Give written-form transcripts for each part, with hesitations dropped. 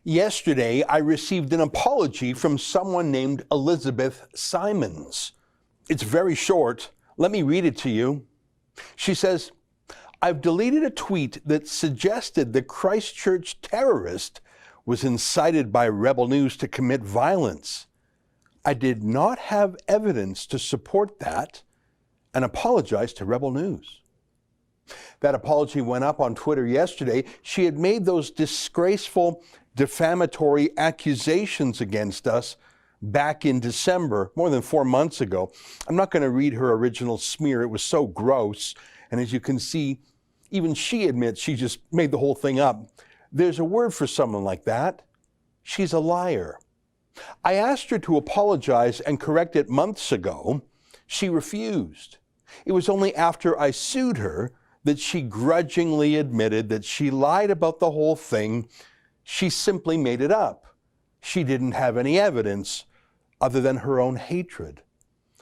Yesterday, I received an apology from someone named Elizabeth Simons. It's very short. Let me read it to you. She says, "I've deleted a tweet that suggested the Christchurch terrorist was incited by Rebel News to commit violence. I did not have evidence to support that and apologized to Rebel News." That apology went up on Twitter yesterday. She had made those disgraceful, defamatory accusations against us back in December, more than 4 months ago. I'm not going to read her original smear. It was so gross. And as you can see, even she admits she just made the whole thing up. There's a word for someone like that. She's a liar. I asked her to apologize and correct it months ago. She refused. It was only after I sued her that she grudgingly admitted that she lied about the whole thing. She simply made it up. She didn't have any evidence other than her own hatred.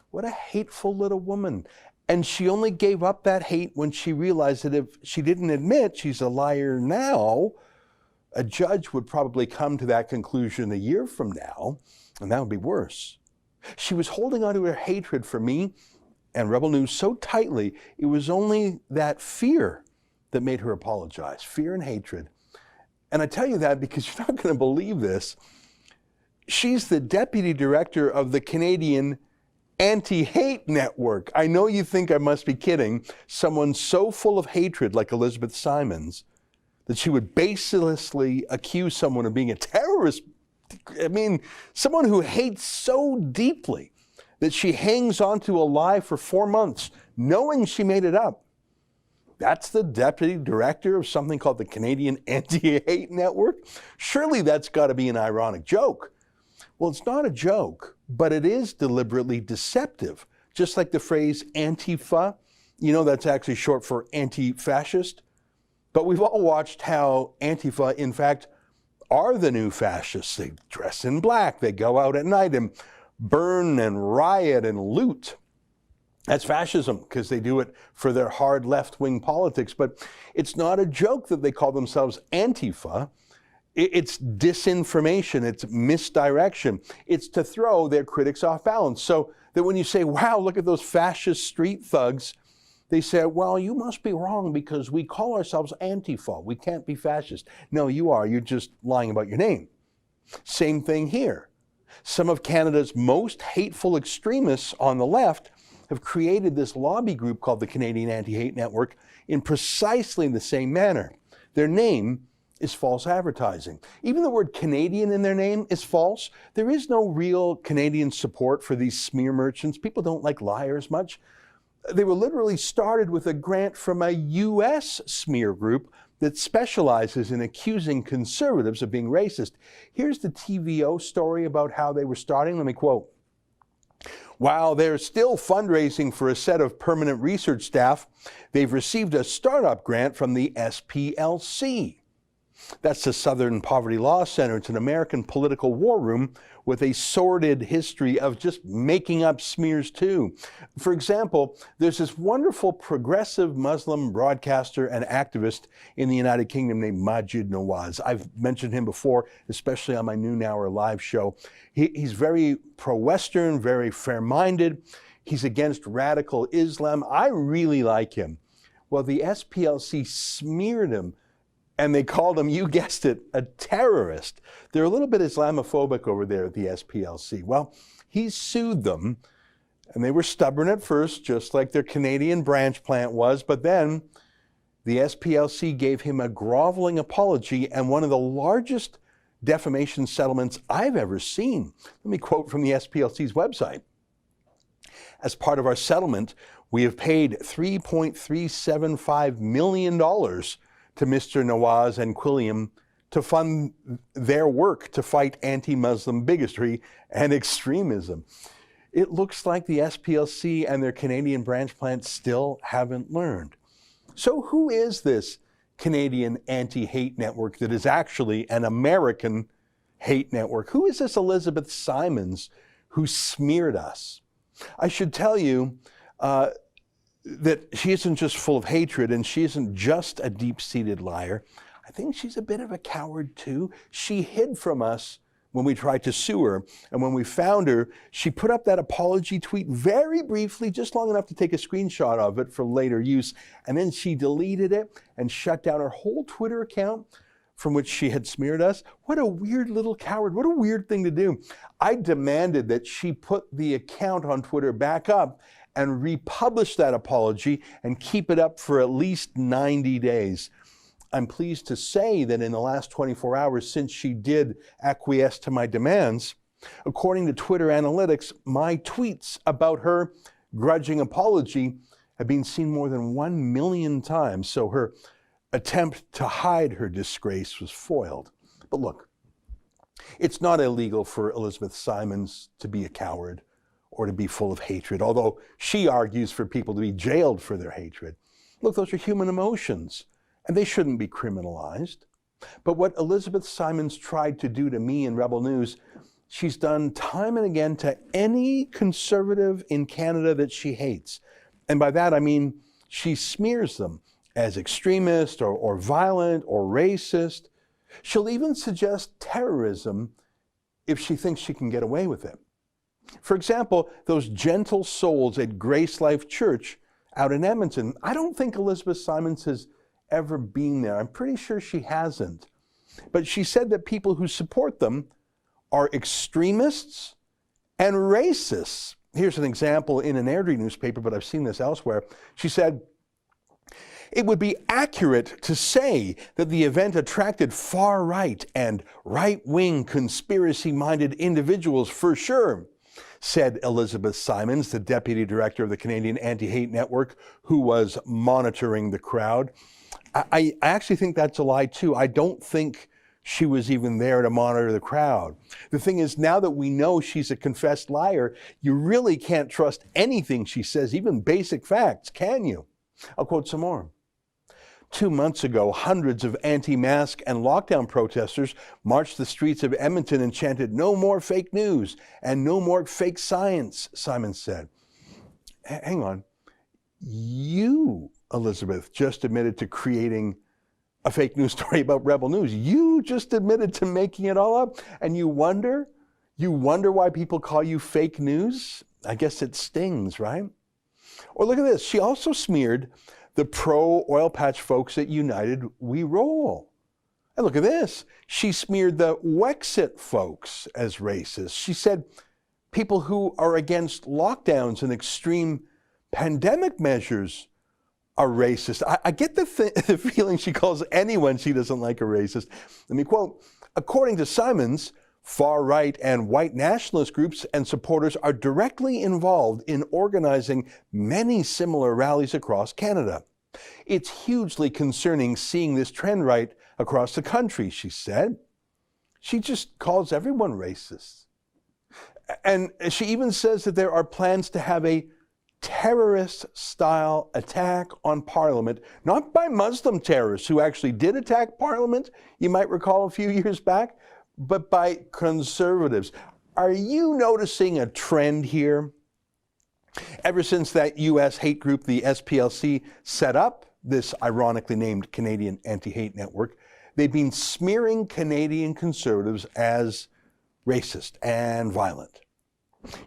What a hateful little woman. And she only gave up that hate when she realized that if she didn't admit she's a liar now, a judge would probably come to that conclusion a year from now, and that would be worse. She was holding on to her hatred for me and Rebel News so tightly, it was only that fear that made her apologize, fear and hatred. And I tell you that because you're not going to believe this. She's the deputy director of the Canadian Anti-Hate Network. I know you think I must be kidding. Someone so full of hatred like Elizabeth Simons that she would baselessly accuse someone of being a terrorist. I mean, someone who hates so deeply that she hangs onto a lie for 4 months, knowing she made it up. That's the deputy director of something called the Canadian Anti-Hate Network? Surely that's got to be an ironic joke. Well, it's not a joke, but it is deliberately deceptive. Just like the phrase Antifa, you know that's actually short for anti-fascist. But we've all watched how Antifa, in fact, are the new fascists. They dress in black, they go out at night and burn and riot and loot. That's fascism because they do it for their hard left-wing politics. But it's not a joke that they call themselves Antifa. It's disinformation, it's misdirection. It's to throw their critics off balance. So that when you say, wow, look at those fascist street thugs, they say, well, you must be wrong because we call ourselves Antifa. We can't be fascist. No, you are. You're just lying about your name. Same thing here. Some of Canada's most hateful extremists on the left have created this lobby group called the Canadian Anti-Hate Network in precisely the same manner. Their name is false advertising. Even the word Canadian in their name is false. There is no real Canadian support for these smear merchants. People don't like liars much. They were literally started with a grant from a U.S. smear group that specializes in accusing conservatives of being racist. Here's the TVO story about how they were starting. Let me quote. While they're still fundraising for a set of permanent research staff, they've received a startup grant from the SPLC. That's the Southern Poverty Law Center. It's an American political war room with a sordid history of just making up smears too. For example, there's this wonderful progressive Muslim broadcaster and activist in the United Kingdom named Maajid Nawaz. I've mentioned him before, especially on my noon hour live show. He's very pro-Western, very fair-minded. He's against radical Islam. I really like him. Well, the SPLC smeared him, and they called him, you guessed it, a terrorist. They're a little bit Islamophobic over there at the SPLC. Well, he sued them, and they were stubborn at first, just like their Canadian branch plant was, but then the SPLC gave him a groveling apology and one of the largest defamation settlements I've ever seen. Let me quote from the SPLC's website. As part of our settlement, we have paid $3.375 million to Mr. Nawaz and Quilliam to fund their work to fight anti-Muslim bigotry and extremism. It looks like the SPLC and their Canadian branch plant still haven't learned. So who is this Canadian anti-hate network that is actually an American hate network? Who is this Elizabeth Simons who smeared us? I should tell you that she isn't just full of hatred and she isn't just a deep-seated liar. I think she's a bit of a coward too. She hid from us when we tried to sue her. And when we found her, she put up that apology tweet very briefly, just long enough to take a screenshot of it for later use. And then she deleted it and shut down her whole Twitter account from which she had smeared us. What a weird little coward. What a weird thing to do. I demanded that she put the account on Twitter back up and republish that apology and keep it up for at least 90 days. I'm pleased to say that in the last 24 hours since she did acquiesce to my demands, according to Twitter analytics, my tweets about her grudging apology have been seen more than 1 million times. So her attempt to hide her disgrace was foiled. But look, it's not illegal for Elizabeth Simons to be a coward or to be full of hatred, although she argues for people to be jailed for their hatred. Look, those are human emotions, and they shouldn't be criminalized. But what Elizabeth Simons tried to do to me in Rebel News, she's done time and again to any conservative in Canada that she hates. And by that I mean she smears them as extremist or violent or racist. She'll even suggest terrorism if she thinks she can get away with it. For example, those gentle souls at Grace Life Church out in Edmonton, I don't think Elizabeth Simons has ever been there. I'm pretty sure she hasn't. But she said that people who support them are extremists and racists. Here's an example in an Airdrie newspaper, but I've seen this elsewhere. She said, "It would be accurate to say that the event attracted far-right and right-wing conspiracy-minded individuals for sure," said Elizabeth Simons, the deputy director of the Canadian Anti-Hate Network, who was monitoring the crowd. I actually think that's a lie too. I don't think she was even there to monitor the crowd. The thing is, now that we know she's a confessed liar, you really can't trust anything she says, even basic facts, can you? I'll quote some more. 2 months ago, hundreds of anti-mask and lockdown protesters marched the streets of Edmonton and chanted, "No more fake news and no more fake science," Simons said. Hang on. You, Elizabeth, just admitted to creating a fake news story about Rebel News. You just admitted to making it all up, and you wonder why people call you fake news? I guess it stings, right? Or look at this. She also smeared the pro-oil patch folks at United We Roll. And look at this. She smeared the Wexit folks as racist. She said people who are against lockdowns and extreme pandemic measures are racist. I get the feeling she calls anyone she doesn't like a racist. Let me quote, "According to Simons, far-right and white nationalist groups and supporters are directly involved in organizing many similar rallies across Canada. It's hugely concerning seeing this trend right across the country," she said. She just calls everyone racist. And she even says that there are plans to have a terrorist-style attack on Parliament, not by Muslim terrorists who actually did attack Parliament, you might recall a few years back, but by conservatives. Are you noticing a trend here? Ever since that U.S. hate group, the SPLC, set up this ironically named Canadian Anti-Hate Network, they've been smearing Canadian conservatives as racist and violent.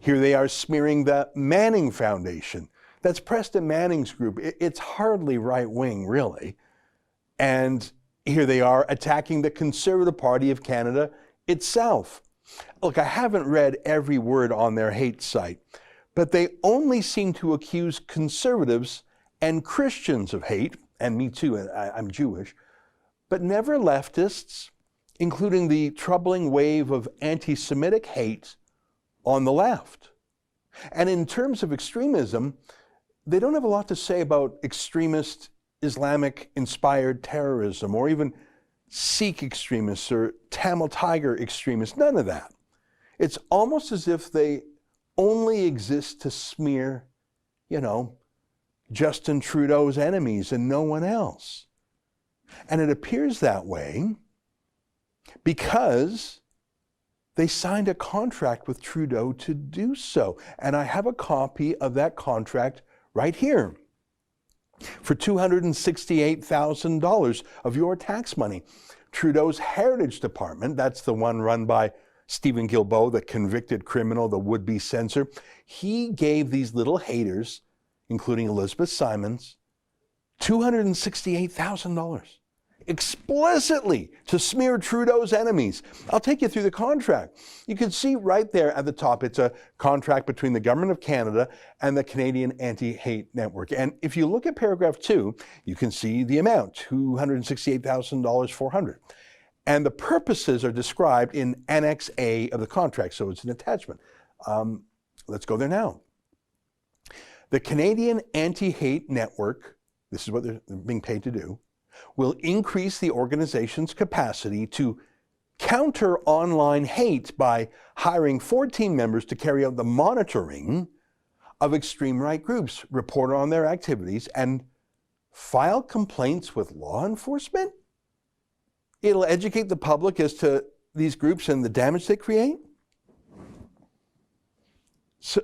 Here they are smearing the Manning Foundation. That's Preston Manning's group. It's hardly right-wing, really. And here they are attacking the Conservative Party of Canada itself. Look, I haven't read every word on their hate site, but they only seem to accuse conservatives and Christians of hate, and me too, I'm Jewish, but never leftists, including the troubling wave of anti-Semitic hate on the left. And in terms of extremism, they don't have a lot to say about extremist Islamic-inspired terrorism, or even Sikh extremists or Tamil Tiger extremists, none of that. It's almost as if they only exist to smear, Justin Trudeau's enemies and no one else. And it appears that way because they signed a contract with Trudeau to do so. And I have a copy of that contract right here. for $268,000 of your tax money. Trudeau's Heritage Department, that's the one run by Stephen Guilbeault, the convicted criminal, the would-be censor, he gave these little haters, including Elizabeth Simons, $268,000 explicitly to smear Trudeau's enemies. I'll take you through the contract. You can see right there at the top, it's a contract between the Government of Canada and the Canadian Anti-Hate Network. And if you look at paragraph 2, you can see the amount, $268,400. And the purposes are described in Annex A of the contract, so it's an attachment. Let's go there now. The Canadian Anti-Hate Network, this is what they're being paid to do, will increase the organization's capacity to counter online hate by hiring 14 members to carry out the monitoring of extreme right groups, report on their activities, and file complaints with law enforcement. It'll educate the public as to these groups and the damage they create. So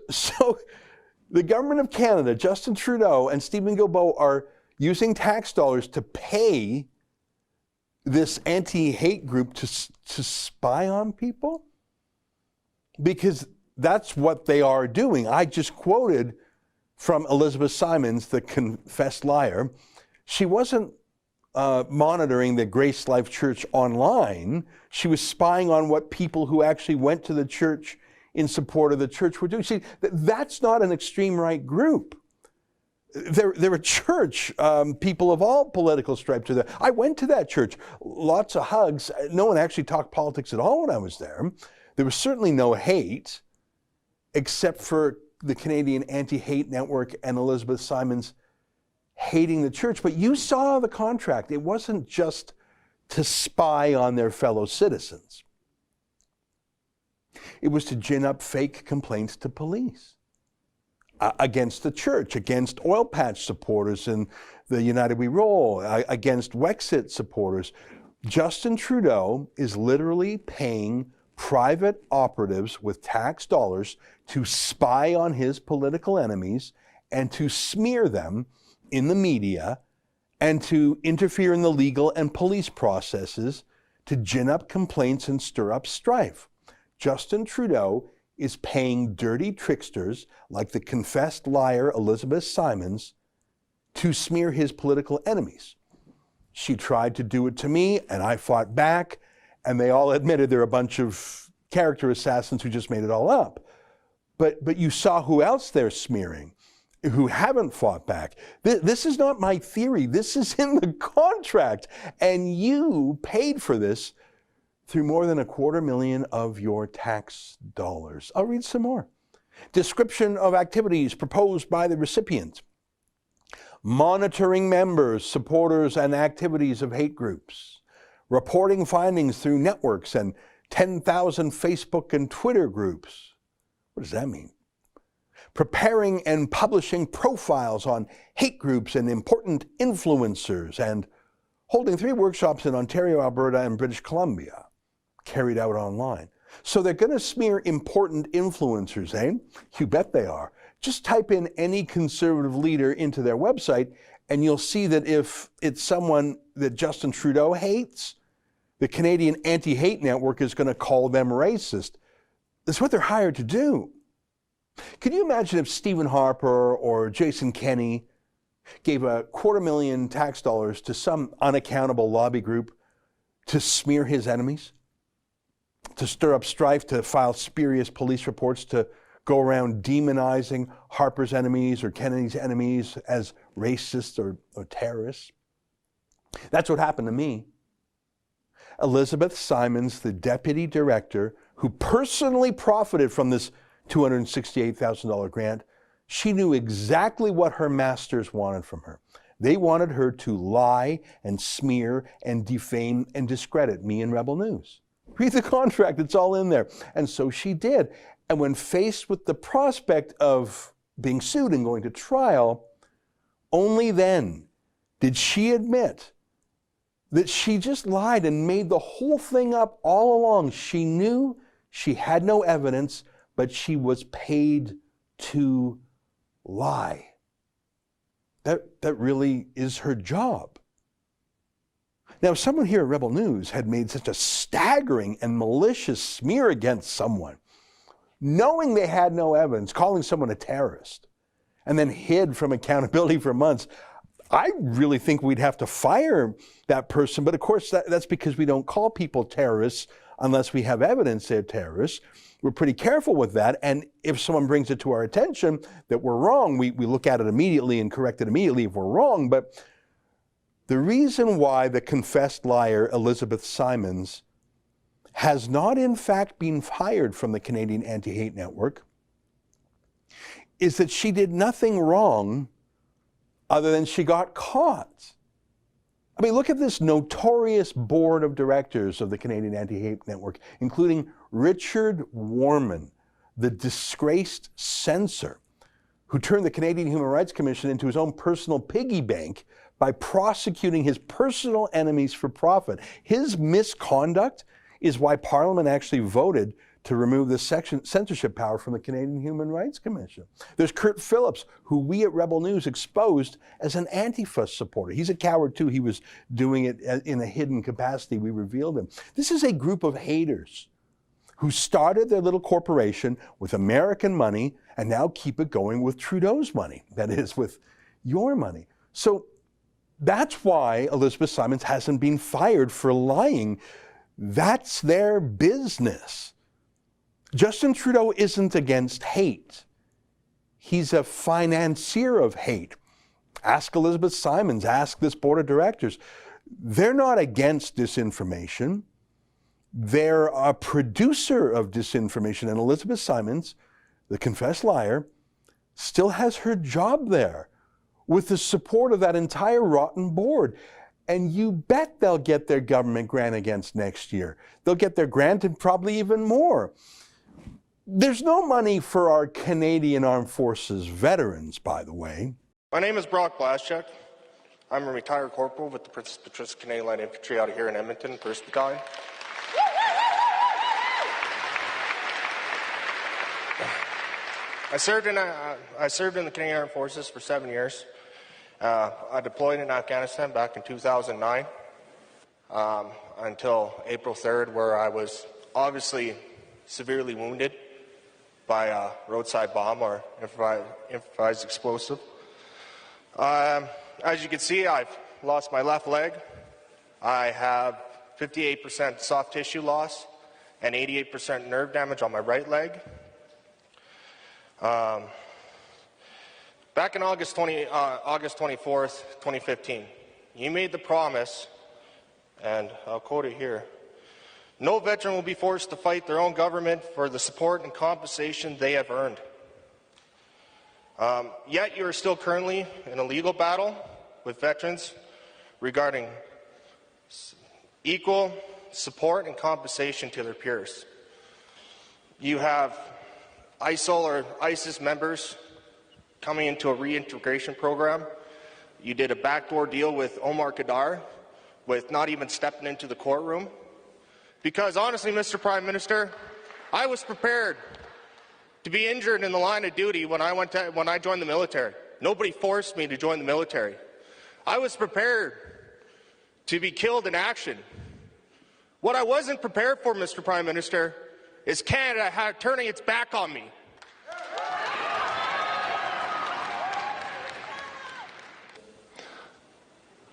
the Government of Canada, Justin Trudeau and Stephen Guilbeault are using tax dollars to pay this anti-hate group to spy on people? Because that's what they are doing. I just quoted from Elizabeth Simons, the confessed liar. She wasn't monitoring the Grace Life Church online. She was spying on what people who actually went to the church in support of the church were doing. See, that's not an extreme right group. They're a church, people of all political stripes are there. I went to that church, lots of hugs. No one actually talked politics at all when I was there. There was certainly no hate, except for the Canadian Anti-Hate Network and Elizabeth Simons hating the church. But you saw the contract. It wasn't just to spy on their fellow citizens. It was to gin up fake complaints to police against the church, against oil patch supporters and the United We Roll, against Wexit supporters. Justin Trudeau is literally paying private operatives with tax dollars to spy on his political enemies and to smear them in the media and to interfere in the legal and police processes to gin up complaints and stir up strife. Justin Trudeau is paying dirty tricksters like the confessed liar Elizabeth Simons to smear his political enemies. She tried to do it to me, and I fought back, and they all admitted they're a bunch of character assassins who just made it all up. But you saw who else they're smearing, who haven't fought back. This is not my theory. This is in the contract, and you paid for this through more than $250,000 of your tax dollars. I'll read some more. Description of activities proposed by the recipient. Monitoring members, supporters, and activities of hate groups. Reporting findings through networks and 10,000 Facebook and Twitter groups. What does that mean? Preparing and publishing profiles on hate groups and important influencers, and holding 3 workshops in Ontario, Alberta, and British Columbia, carried out online. So they're going to smear important influencers, eh? You bet they are. Just type in any conservative leader into their website, and you'll see that if it's someone that Justin Trudeau hates, the Canadian Anti-Hate Network is going to call them racist. That's what they're hired to do. Can you imagine if Stephen Harper or Jason Kenney gave $250,000 tax dollars to some unaccountable lobby group to smear his enemies? To stir up strife, to file spurious police reports, to go around demonizing Harper's enemies or Kennedy's enemies as racists or terrorists? That's what happened to me. Elizabeth Simons, the deputy director, who personally profited from this $268,000 grant, she knew exactly what her masters wanted from her. They wanted her to lie and smear and defame and discredit me in Rebel News. Read the contract, it's all in there. And so she did. And when faced with the prospect of being sued and going to trial, only then did she admit that she just lied and made the whole thing up all along. She knew she had no evidence, but she was paid to lie. That really is her job. Now, if someone here at Rebel News had made such a staggering and malicious smear against someone, knowing they had no evidence, calling someone a terrorist, and then hid from accountability for months, I really think we'd have to fire that person. But of course, that's because we don't call people terrorists unless we have evidence they're terrorists. We're pretty careful with that. And if someone brings it to our attention that we're wrong, we look at it immediately and correct it immediately if we're wrong. But the reason why the confessed liar, Elizabeth Simons, has not in fact been fired from the Canadian Anti-Hate Network is that she did nothing wrong other than she got caught. I mean, look at this notorious board of directors of the Canadian Anti-Hate Network, including Richard Warman, the disgraced censor who turned the Canadian Human Rights Commission into his own personal piggy bank by prosecuting his personal enemies for profit. His misconduct is why Parliament actually voted to remove the censorship power from the Canadian Human Rights Commission. There's Kurt Phillips, who we at Rebel News exposed as an Antifa supporter. He's a coward too. He was doing it in a hidden capacity. We revealed him. This is a group of haters who started their little corporation with American money and now keep it going with Trudeau's money. That is, with your money. So that's why Elizabeth Simons hasn't been fired for lying. That's their business. Justin Trudeau isn't against hate. He's a financier of hate. Ask Elizabeth Simons, ask this board of directors. They're not against disinformation. They're a producer of disinformation. And Elizabeth Simons, the confessed liar, still has her job there with the support of that entire rotten board. And you bet they'll get their government grant against next year. They'll get their grant and probably even more. There's no money for our Canadian Armed Forces veterans, by the way. My name is Brock Blaschuk. I'm a retired corporal with the Princess Patricia Canadian Light Infantry out here in Edmonton, 1st Battalion. I served in the Canadian Armed Forces for 7 years. I deployed in Afghanistan back in 2009 until April 3rd, where I was obviously severely wounded by a roadside bomb or improvised explosive. As you can see, I've lost my left leg. I have 58% soft tissue loss and 88% nerve damage on my right leg. Back in August 24th, 2015, you made the promise, and I'll quote it here, "No veteran will be forced to fight their own government for the support and compensation they have earned." Yet you are still currently in a legal battle with veterans regarding equal support and compensation to their peers. You have ISIL or ISIS members coming into a reintegration program. You did a backdoor deal with Omar Khadr with not even stepping into the courtroom. Because honestly, Mr. Prime Minister, I was prepared to be injured in the line of duty when I joined the military. Nobody forced me to join the military. I was prepared to be killed in action. What I wasn't prepared for, Mr. Prime Minister, is Canada turning its back on me.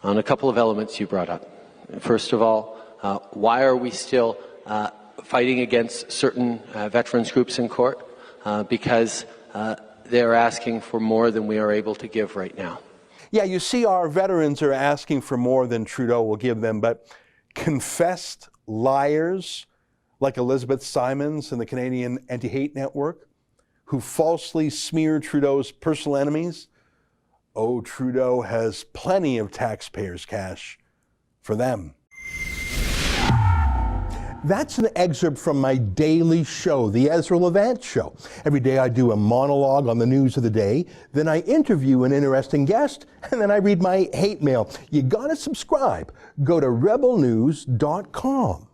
On a couple of elements you brought up. First of all, why are we still fighting against certain veterans groups in court? Because they're asking for more than we are able to give right now. Yeah, you see, our veterans are asking for more than Trudeau will give them, but confessed liars like Elizabeth Simons and the Canadian Anti-Hate Network, who falsely smear Trudeau's personal enemies, oh, Trudeau has plenty of taxpayers' cash for them. That's an excerpt from my daily show, The Ezra Levant Show. Every day I do a monologue on the news of the day, then I interview an interesting guest, and then I read my hate mail. You gotta subscribe. Go to rebelnews.com.